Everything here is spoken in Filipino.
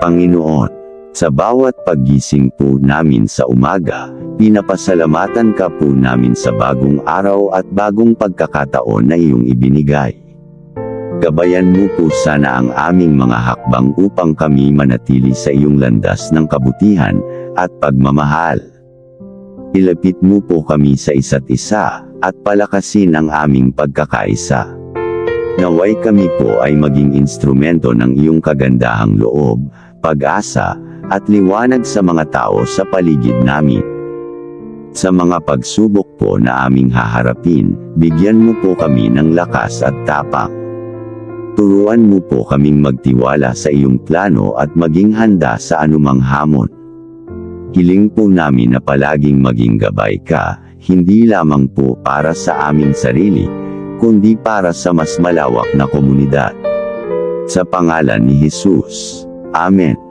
Panginoon, sa bawat paggising po namin sa umaga, pinapasalamatan ka po namin sa bagong araw at bagong pagkakataon na iyong ibinigay. Gabayan mo po sana ang aming mga hakbang upang kami manatili sa iyong landas ng kabutihan at pagmamahal. Ilapit mo po kami sa isa't isa at palakasin ang aming pagkakaisa. Naway kami po ay maging instrumento ng iyong kagandahang loob, pag-asa, at liwanag sa mga tao sa paligid namin. Sa mga pagsubok po na aming haharapin, bigyan mo po kami ng lakas at tapang. Turuan mo po kaming magtiwala sa iyong plano at maging handa sa anumang hamon. Hiling po namin na palaging maging gabay ka, hindi lamang po para sa aming sarili, kundi para sa mas malawak na komunidad. Sa pangalan ni Jesus. Amen.